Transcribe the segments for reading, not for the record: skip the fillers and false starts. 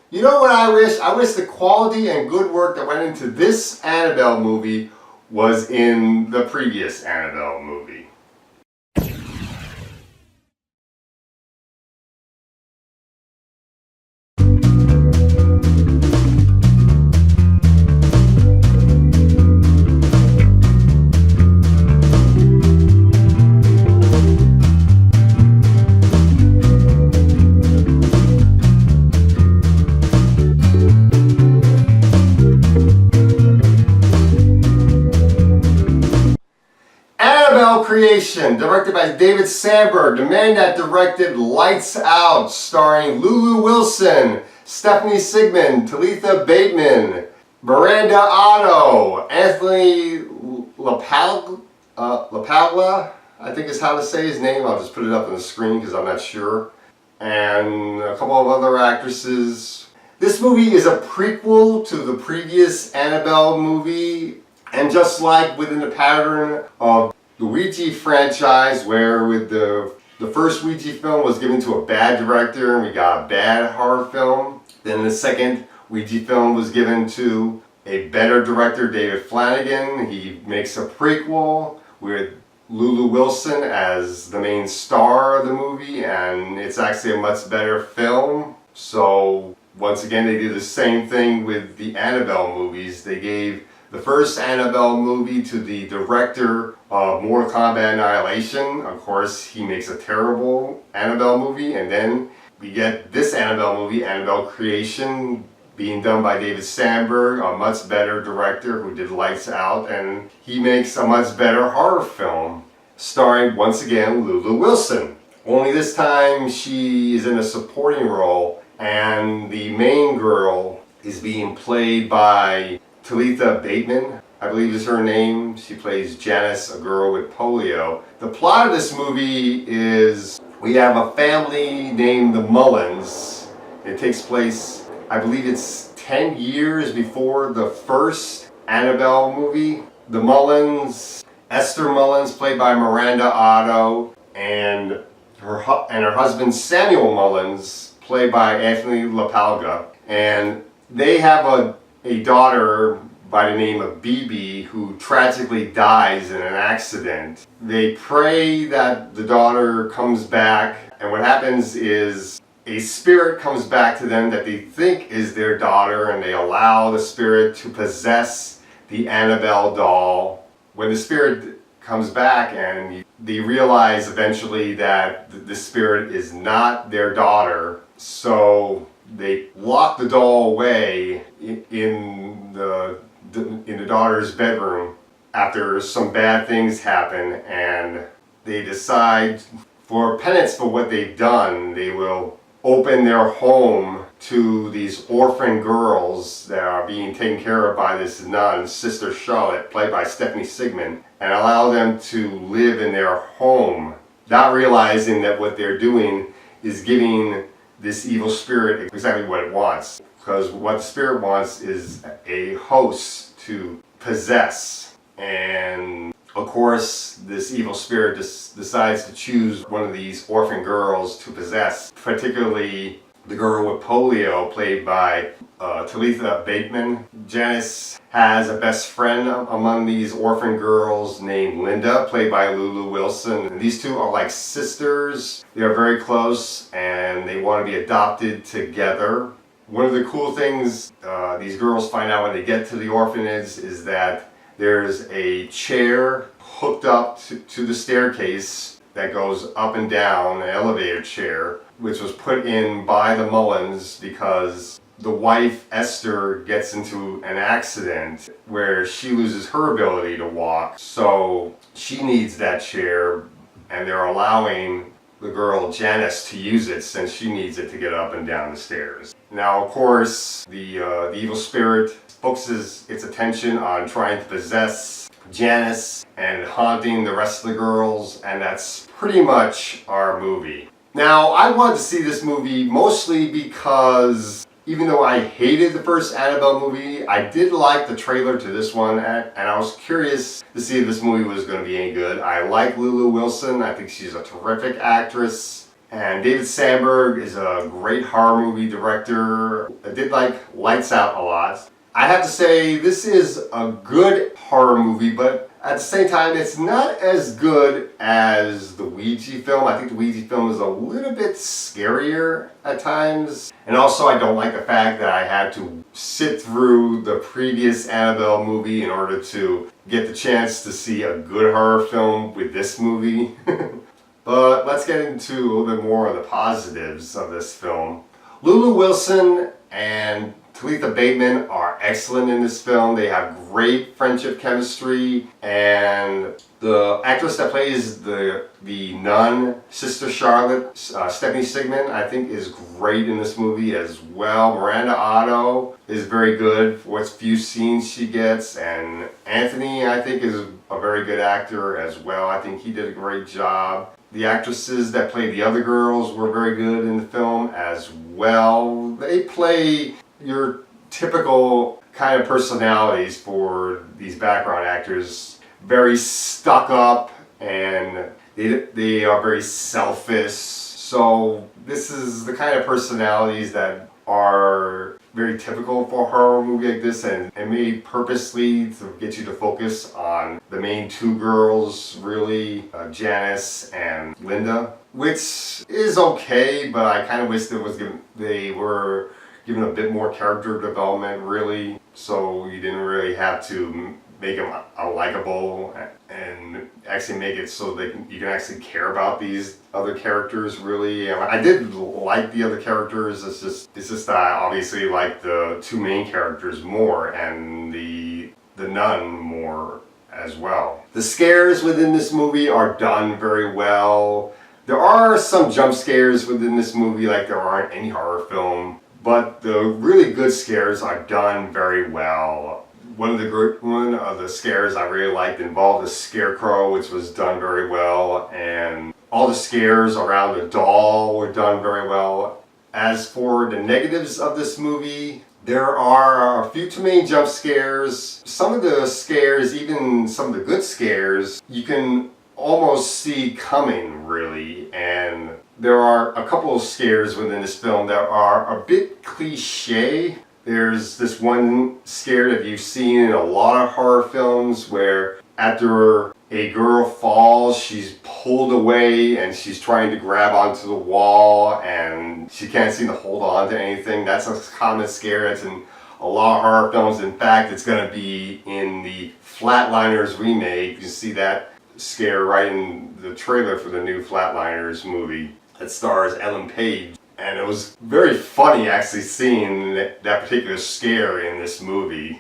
You know what I wish? I wish the quality and good work that went into this Annabelle movie was in the previous Annabelle movie. Annabelle Creation, directed by David Sandberg, the man that directed Lights Out, starring Lulu Wilson, Stephanie Sigmund, Talitha Bateman, Miranda Otto, Anthony LaPaglia, I think is how to say his name. I'll just put it up on the screen because I'm not sure. And a couple of other actresses. This movie is a prequel to the previous Annabelle movie. And just like within the pattern of the Ouija franchise, where with the first Ouija film was given to a bad director and we got a bad horror film, then the second Ouija film was given to a better director, David Flanagan. He makes a prequel with Lulu Wilson as the main star of the movie, and it's actually a much better film. So once again, they did the same thing with the Annabelle movies. They gave the first Annabelle movie to the director of Mortal Kombat Annihilation. Of course, he makes a terrible Annabelle movie, and then we get this Annabelle movie, Annabelle Creation, being done by David Sandberg, a much better director who did Lights Out, and he makes a much better horror film starring, once again, Lulu Wilson. Only this time she is in a supporting role, and the main girl is being played by Talitha Bateman, I believe is her name. She plays Janice, a girl with polio. The plot of this movie is we have a family named the Mullins. It takes place, I believe it's 10 years before the first Annabelle movie. The Mullins, Esther Mullins, played by Miranda Otto, and her husband Samuel Mullins, played by Anthony LaPaglia. And they have a daughter by the name of Bibi who tragically dies in an accident. They pray that the daughter comes back, and what happens is a spirit comes back to them that they think is their daughter, and they allow the spirit to possess the Annabelle doll. When the spirit comes back, and they realize eventually that the spirit is not their daughter, so they lock the doll away in the daughter's bedroom after some bad things happen, and they decide, for penance for what they've done, they will open their home to these orphan girls that are being taken care of by this nun, Sister Charlotte, played by Stephanie Sigmund, and allow them to live in their home, not realizing that what they're doing is giving this evil spirit exactly what it wants. Because what the spirit wants is a host to possess. And of course, this evil spirit decides to choose one of these orphan girls to possess, particularly the girl with polio, played by Talitha Bateman. Janice has a best friend among these orphan girls named Linda, played by Lulu Wilson. And these two are like sisters. They are very close, and they want to be adopted together. One of the cool things these girls find out when they get to the orphanage is that there's a chair hooked up to the staircase that goes up and down, an elevator chair, which was put in by the Mullins because the wife, Esther, gets into an accident where she loses her ability to walk. So she needs that chair, and they're allowing the girl Janice to use it since she needs it to get up and down the stairs. Now, of course, the evil spirit focuses its attention on trying to possess Janice and haunting the rest of the girls, and that's pretty much our movie. Now, I wanted to see this movie mostly because even though I hated the first Annabelle movie, I did like the trailer to this one, and I was curious to see if this movie was going to be any good. I like Lulu Wilson. I think she's a terrific actress. And David Sandberg is a great horror movie director. I did like Lights Out a lot. I have to say this is a good horror movie, but at the same time it's not as good as the Ouija film. I think the Ouija film is a little bit scarier at times. And also I don't like the fact that I had to sit through the previous Annabelle movie in order to get the chance to see a good horror film with this movie. But let's get into a little bit more of the positives of this film. Lulu Wilson and Talitha Bateman are excellent in this film. They have great friendship chemistry, and the actress that plays the nun, Sister Charlotte, Stephanie Sigmund, I think is great in this movie as well. Miranda Otto is very good for what few scenes she gets, and Anthony, I think, is a very good actor as well. I think he did a great job. The actresses that played the other girls were very good in the film as well. They play your typical kind of personalities for these background actors. Very stuck up, and they are very selfish. So this is the kind of personalities that are very typical for a horror movie like this, and made purposely to get you to focus on the main two girls, really, Janice and Linda, which is okay, but I kind of wish they were given a bit more character development, really, so you didn't really have to make them unlikable and actually make it so that you can actually care about these other characters, really. I did like the other characters. It's just that I obviously like the two main characters more, and the nun more as well. The scares within this movie are done very well. There are some jump scares within this movie like there aren't any horror film, but the really good scares are done very well. One of the scares I really liked involved the scarecrow, which was done very well, and all the scares around the doll were done very well. As for the negatives of this movie, there are a few too many jump scares. Some of the scares, even some of the good scares, you can almost see coming, really, and there are a couple of scares within this film that are a bit cliche. There's this one scare that you've seen in a lot of horror films where after a girl falls, she's pulled away and she's trying to grab onto the wall and she can't seem to hold on to anything. That's a common scare that's in a lot of horror films. In fact, it's going to be in the Flatliners remake. You can see that scare right in the trailer for the new Flatliners movie that stars Ellen Page. And it was very funny actually seeing that particular scare in this movie.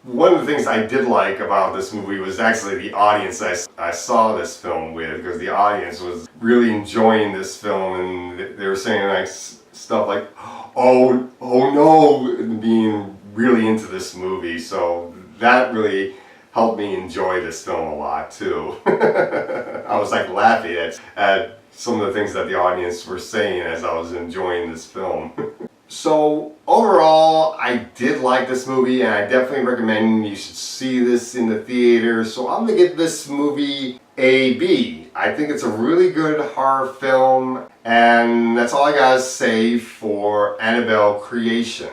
One of the things I did like about this movie was actually the audience I saw this film with, because the audience was really enjoying this film, and they were saying like stuff like, oh no, and being really into this movie. So that really helped me enjoy this film a lot too. I was like laughing at some of the things that the audience were saying as I was enjoying this film. So overall, I did like this movie, and I definitely recommend you should see this in the theater. So I'm gonna give this movie a B. I think it's a really good horror film, and that's all I gotta say for Annabelle Creation.